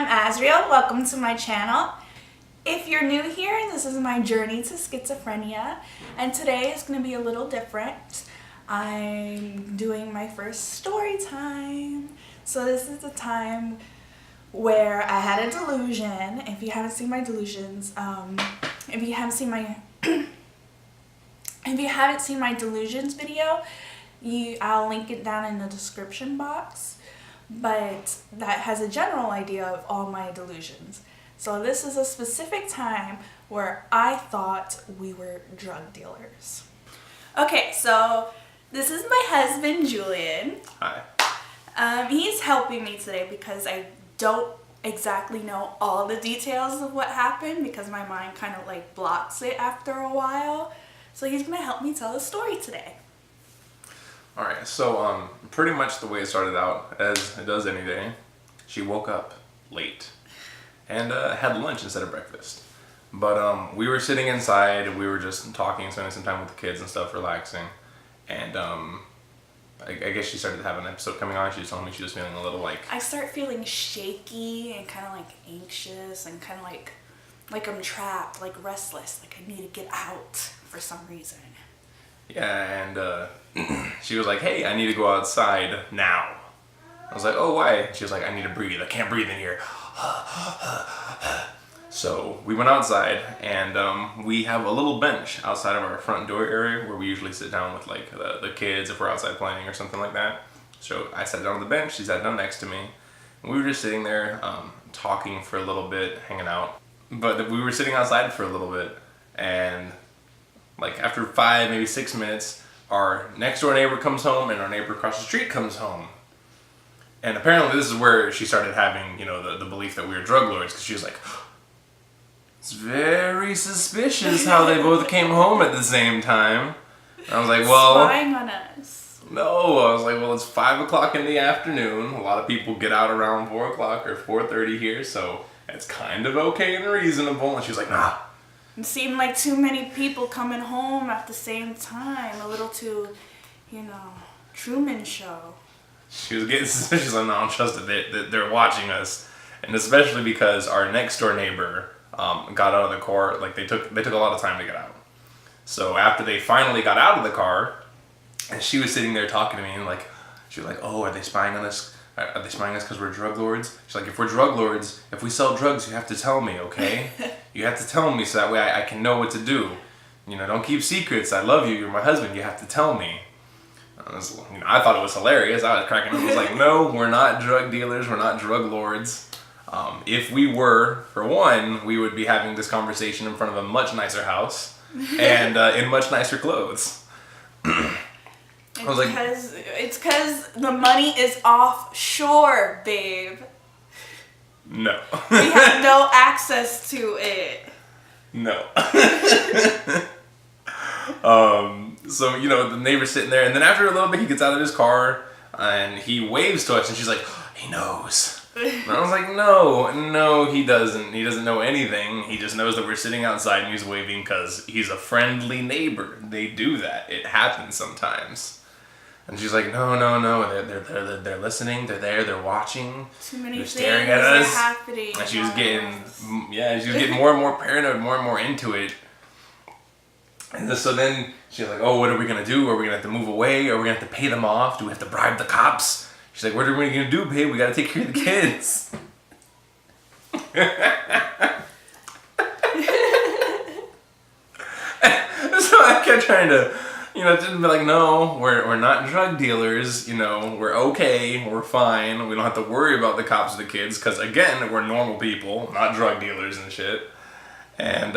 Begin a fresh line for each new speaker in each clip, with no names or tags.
I'm Azriel. Welcome to my channel. If you're new here, this is my journey to schizophrenia, and today is going to be a little different. I'm doing my first story time. So this is the time where I had a delusion. If you haven't seen my delusions, if you haven't seen my delusions video, I'll link it down in the description box. But that has a general idea of all my delusions. So this is a specific time where I thought we were drug dealers. Okay, so this is my husband, Julian.
Hi.
He's helping me today because I don't exactly know all the details of what happened because my mind kind of like blocks it after a while. So he's gonna help me tell the story today.
Alright, so pretty much the way it started out, as it does any day, she woke up late and had lunch instead of breakfast. But we were sitting inside, we were just talking, spending some time with the kids and stuff, relaxing. And I guess she started to have an episode coming on. She was telling me she was feeling a little like...
I start feeling shaky and kind of like anxious and kind of like I'm trapped, like restless, like I need to get out for some reason.
Yeah, and she was like, hey, I need to go outside now. I was like, oh, why? She was like, I need to breathe. I can't breathe in here. So we went outside, and we have a little bench outside of our front door area where we usually sit down with like the kids if we're outside playing or something like that. So I sat down on the bench, she sat down next to me, and we were just sitting there talking for a little bit, hanging out. But we were sitting outside for a little bit, and like after 5, maybe 6 minutes, our next door neighbor comes home and our neighbor across the street comes home. And apparently this is where she started having, you know, the belief that we were drug lords, because she was like, it's very suspicious how they both came home at the same time. And I was like, well...
Spying on us.
No, I was like, well, it's 5 o'clock in the afternoon. A lot of people get out around 4 o'clock or 4:30 here, so it's kind of okay and reasonable. And she was like, nah.
It seemed like too many people coming home at the same time. A little too, you know, Truman Show.
She was getting suspicious. I don't trust that they're watching us. And especially because our next door neighbor got out of the car. Like they took a lot of time to get out. So after they finally got out of the car, and she was sitting there talking to me, and like, she was like, oh, are they spying on us? Are they spying us because we're drug lords? She's like, if we're drug lords, if we sell drugs, you have to tell me, okay? You have to tell me so that way I can know what to do. You know, don't keep secrets. I love you. You're my husband. You have to tell me. I thought it was hilarious. I was cracking up. I was like, no, we're not drug dealers. We're not drug lords. If we were, for one, we would be having this conversation in front of a much nicer house and in much nicer clothes.
It's because the money is offshore, babe.
No.
We have no access to it.
No. So, you know, the neighbor's sitting there, and then after a little bit, he gets out of his car, and he waves to us, and she's like, he knows. And I was like, no, he doesn't. He doesn't know anything. He just knows that we're sitting outside, and he's waving because he's a friendly neighbor. They do that. It happens sometimes. And she's like, no, they're listening, they're there, they're watching,
too many
they're
things
staring at us.
are happening.
And she was getting more and more paranoid, more and more into it. And so then she's like, oh, what are we going to do? Are we going to have to move away? Are we going to have to pay them off? Do we have to bribe the cops? She's like, what are we going to do, babe? We got to take care of the kids. So I kept trying to... You know, just be like, no, we're not drug dealers, you know, we're okay, we're fine, we don't have to worry about the cops or the kids, because, again, we're normal people, not drug dealers and shit. And,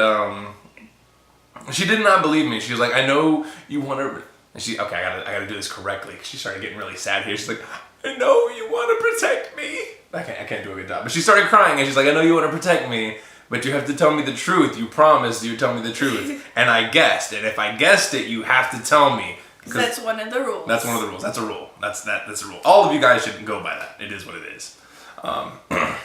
she did not believe me. She was like, I know you want to, and okay, I gotta do this correctly, because she started getting really sad here. She's like, I know you want to protect me. I can't do a good job. But she started crying, and she's like, I know you want to protect me, but you have to tell me the truth. You promised you tell me the truth. And I guessed. And if I guessed it, you have to tell me.
That's one of the rules.
That's one of the rules. That's a rule. That's a rule. All of you guys should go by that. It is what it is. But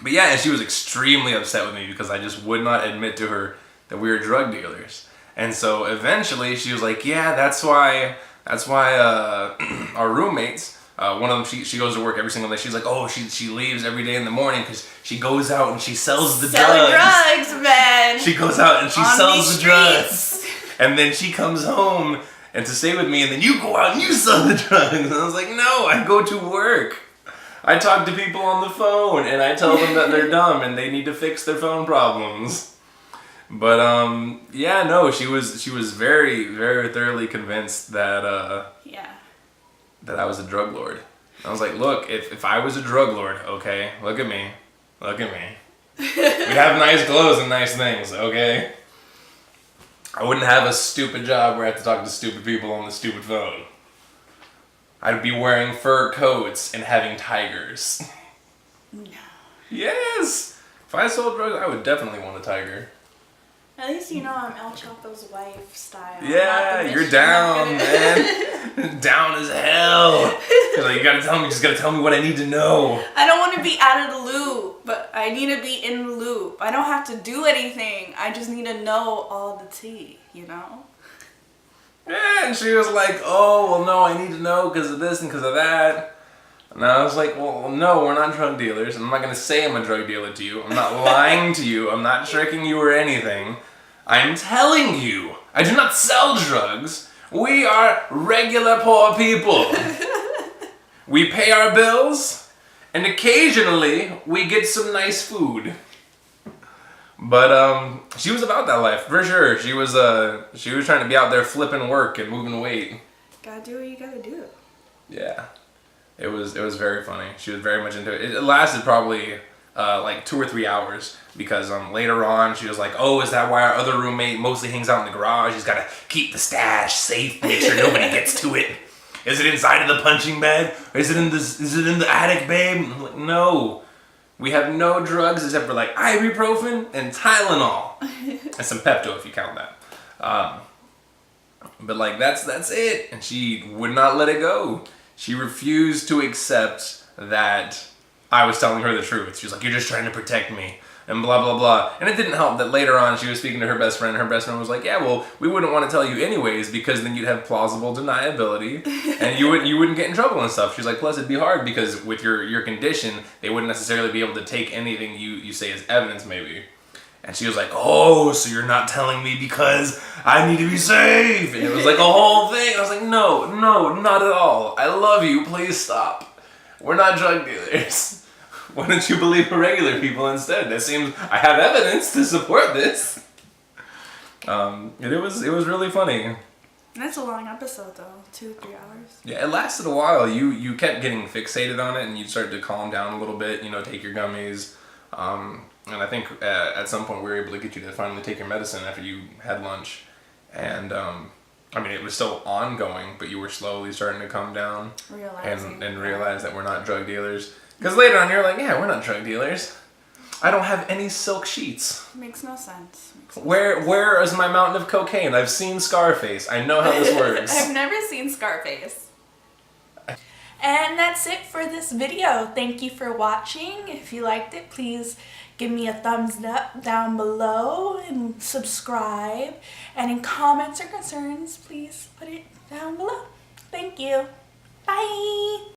yeah, and she was extremely upset with me because I just would not admit to her that we were drug dealers. And so eventually she was like, yeah, that's why our roommates One of them, she goes to work every single day. She's like, oh, she leaves every day in the morning because she goes out and she sells the
Selling
drugs.
drugs, man.
She goes out and she
On
sells
these
the drugs.
streets.
And then she comes home and to stay with me, and then you go out and you sell the drugs. And I was like, no, I go to work. I talk to people on the phone and I tell them that they're dumb and they need to fix their phone problems. But yeah, no, she was very, very thoroughly convinced that that I was a drug lord. I was like, look, if I was a drug lord, okay, look at me. We'd have nice clothes and nice things, okay? I wouldn't have a stupid job where I have to talk to stupid people on the stupid phone. I'd be wearing fur coats and having tigers.
No.
Yes! If I sold drugs, I would definitely want a tiger.
At least you know I'm El Chapo's wife style.
Yeah, you're down, man. Down as hell. Like, you just gotta tell me what I need to know.
I don't want to be out of the loop, but I need to be in the loop. I don't have to do anything. I just need to know all the tea, you know?
Yeah, and she was like, oh, well, no, I need to know because of this and because of that. And I was like, well, no, we're not drug dealers. And I'm not going to say I'm a drug dealer to you. I'm not lying to you. I'm not tricking you or anything. I'm telling you, I do not sell drugs. We are regular poor people. We pay our bills, and occasionally we get some nice food. But she was about that life for sure. She was trying to be out there flipping work and moving weight.
Gotta do what you gotta do.
Yeah, it was very funny. She was very much into it. It lasted probably like 2 or 3 hours because later on she was like, oh, is that why our other roommate mostly hangs out in the garage? He's gotta keep the stash safe, make sure nobody gets to it. Is it inside of the punching bag? Or is it in the attic, babe? I'm like, no. We have no drugs except for like ibuprofen and Tylenol. And some Pepto if you count that. But like that's it. And she would not let it go. She refused to accept that I was telling her the truth. She was like, you're just trying to protect me. And blah, blah, blah. And it didn't help that later on she was speaking to her best friend. Her best friend was like, yeah, well, we wouldn't want to tell you anyways because then you'd have plausible deniability and you wouldn't get in trouble and stuff. She's like, plus it'd be hard because with your condition, they wouldn't necessarily be able to take anything you say as evidence maybe. And she was like, oh, so you're not telling me because I need to be safe. And it was like a whole thing. I was like, no, not at all. I love you. Please stop. We're not drug dealers. Why don't you believe regular people instead? That seems I have evidence to support this. And it was really funny.
That's a long episode though, 2-3 hours.
Yeah, it lasted a while. You kept getting fixated on it, and you started to calm down a little bit. You know, take your gummies. And I think at some point we were able to get you to finally take your medicine after you had lunch. And I mean, it was still ongoing, but you were slowly starting to calm down and realize that we're not drug dealers. Because later on you're like, yeah, we're not drug dealers. I don't have any silk sheets.
Makes no sense.
Where is my mountain of cocaine? I've seen Scarface. I know how this works.
I've never seen Scarface. And that's it for this video. Thank you for watching. If you liked it, please give me a thumbs up down below and subscribe. And in comments or concerns, please put it down below. Thank you. Bye.